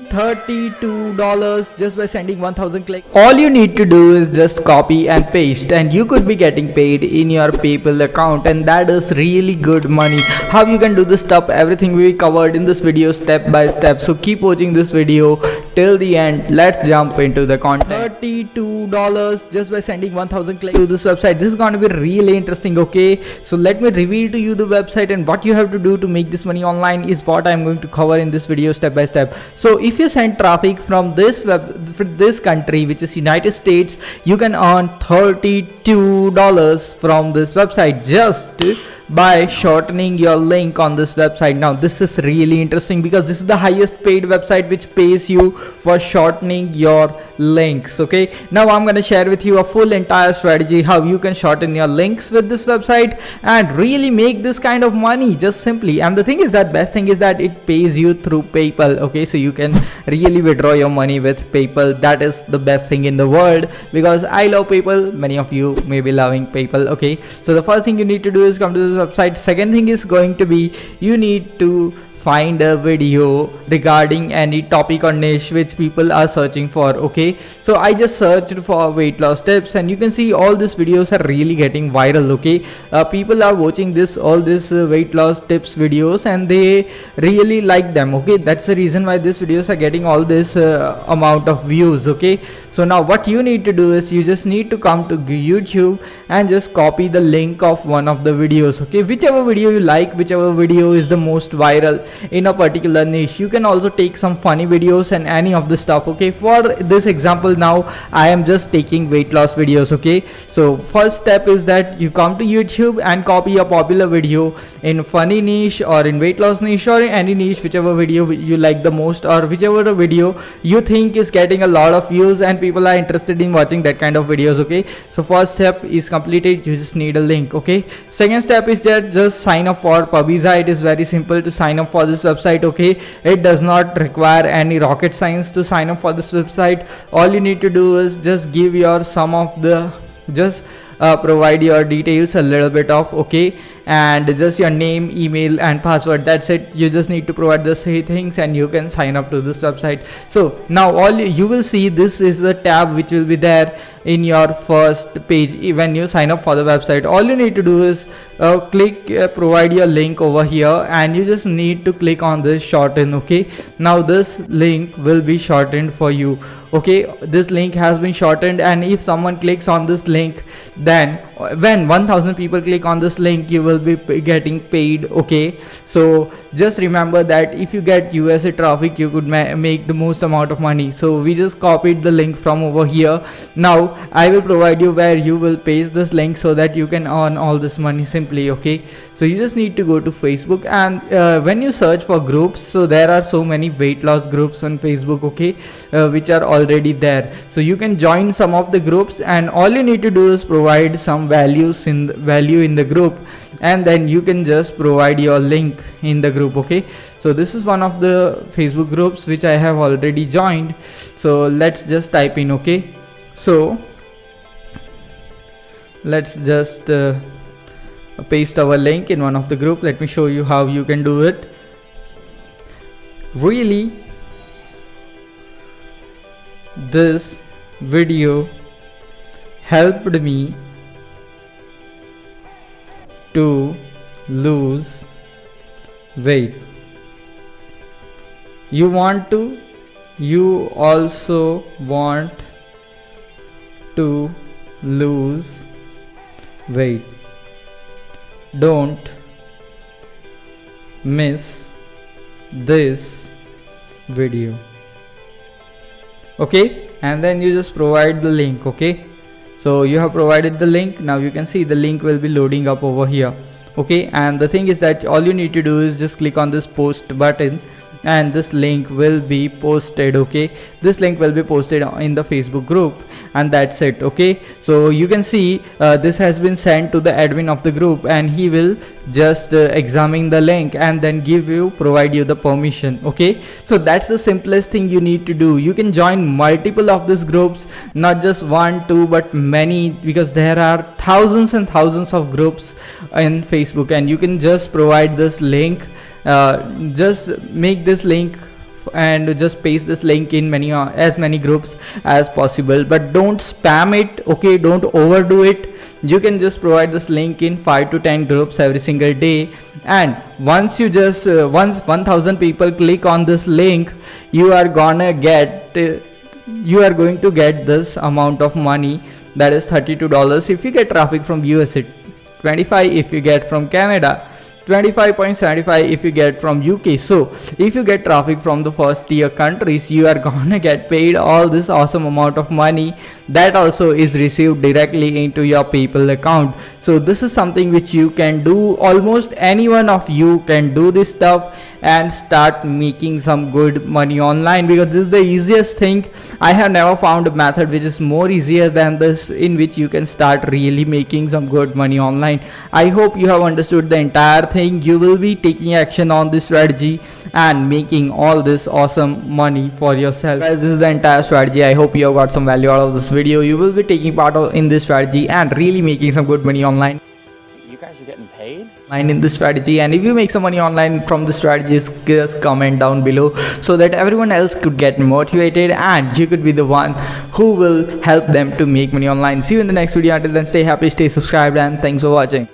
$32 just by sending 1000 clicks. All you need to do is just copy and paste, and you could be getting paid in your PayPal account, and that is really good money. How you can do this stuff, everything we covered in this video step by step, so keep watching this video till the end. Let's jump into the content. $32 just by sending 1000 clicks to this website. This is going to be really interesting. Okay, so let me reveal to you the website, and what you have to do to make this money online is what I'm going to cover in this video step by step. So if you send traffic from this country, which is United States, you can earn $32 from this website just by shortening your link on this website. Now this is really interesting because this is the highest paid website which pays you for shortening your links. Okay, now I'm going to share with you a full entire strategy how you can shorten your links with this website and really make this kind of money just simply. And the thing is that best thing is that it pays you through PayPal. Okay, so you can really withdraw your money with PayPal. That is the best thing in the world because I love PayPal. Many of you may be loving PayPal. Okay, so the first thing you need to do is come to this website. Second thing is going to be you need to find a video regarding any topic or niche which people are searching for. Okay, so I just searched for weight loss tips, and you can see all these videos are really getting viral. Okay, people are watching all this weight loss tips videos and they really like them. Okay, that's the reason why these videos are getting all this amount of views. Okay, so now what you need to do is you just need to come to YouTube and just copy the link of one of the videos. Okay, whichever video you like, whichever video is the most viral in a particular niche. You can also take some funny videos and any of the stuff. Okay, for this example now I am just taking weight loss videos. Okay, so first step is that you come to YouTube and copy a popular video in funny niche or in weight loss niche or in any niche, whichever video you like the most or whichever video you think is getting a lot of views and people are interested in watching that kind of videos. Okay, so first step is completed. You just need a link. Okay, second step is that just sign up for Pubisa. It is very simple to sign up for this website. Okay, it does not require any rocket science to sign up for this website. All you need to do is just give your provide your details a little bit of. Okay, and just your name, email and password. That's it. You just need to provide the same things and you can sign up to this website. So now all you will see, this is the tab which will be there in your first page when you sign up for the website. All you need to do is click provide your link over here, and you just need to click on this shorten. Okay, now this link will be shortened for you. Okay, this link has been shortened, and if someone clicks on this link, then when 1000 people click on this link, you will be getting paid. Okay, so just remember that if you get USA traffic, you could make the most amount of money. So we just copied the link from over here. Now I will provide you where you will paste this link so that you can earn all this money simply. Okay, so you just need to go to Facebook, and when you search for groups, so there are so many weight loss groups on Facebook. Okay, which are already there, so you can join some of the groups, and all you need to do is provide some value in the group, and then you can just provide your link in the group. Okay, so this is one of the Facebook groups which I have already joined. So let's just type in. Okay, so let's just paste our link in one of the group. Let me show you how you can do it. Really, this video helped me to lose weight. You also want to lose weight. Don't miss this video. Okay, and then you just provide the link. Okay, so you have provided the link. Now you can see the link will be loading up over here. Okay, and the thing is that all you need to do is just click on this post button, and this link will be posted. Okay, this link will be posted in the Facebook group, and that's it. Okay, so you can see this has been sent to the admin of the group, and he will just examine the link and then provide you the permission. Okay, so that's the simplest thing you need to do. You can join multiple of these groups, not just 1, 2, but many, because there are thousands and thousands of groups in Facebook, and you can just provide this link. Just make this link and just paste this link in as many groups as possible, but don't spam it. Okay, don't overdo it. You can just provide this link in 5 to 10 groups every single day, and once you just once 1000 people click on this link, you are going to get this amount of money, that is $32 if you get traffic from USA, 25 if you get from Canada, 25.75 if you get from UK. So if you get traffic from the first tier countries, you are gonna get paid all this awesome amount of money that also is received directly into your PayPal account. So this is something which you can do. Almost any one of you can do this stuff and start making some good money online, because this is the easiest thing. I have never found a method which is more easier than this, in which you can start really making some good money online. I hope you have understood the entire thing. You will be taking action on this strategy and making all this awesome money for yourself. Guys, this is the entire strategy. I hope you have got some value out of this video. You will be taking part in this strategy and really making some good money online. You guys are getting paid? In this strategy, and if you make some money online from the strategies, just comment down below so that everyone else could get motivated and you could be the one who will help them to make money online. See you in the next video. Until then, stay happy, stay subscribed, and thanks for watching.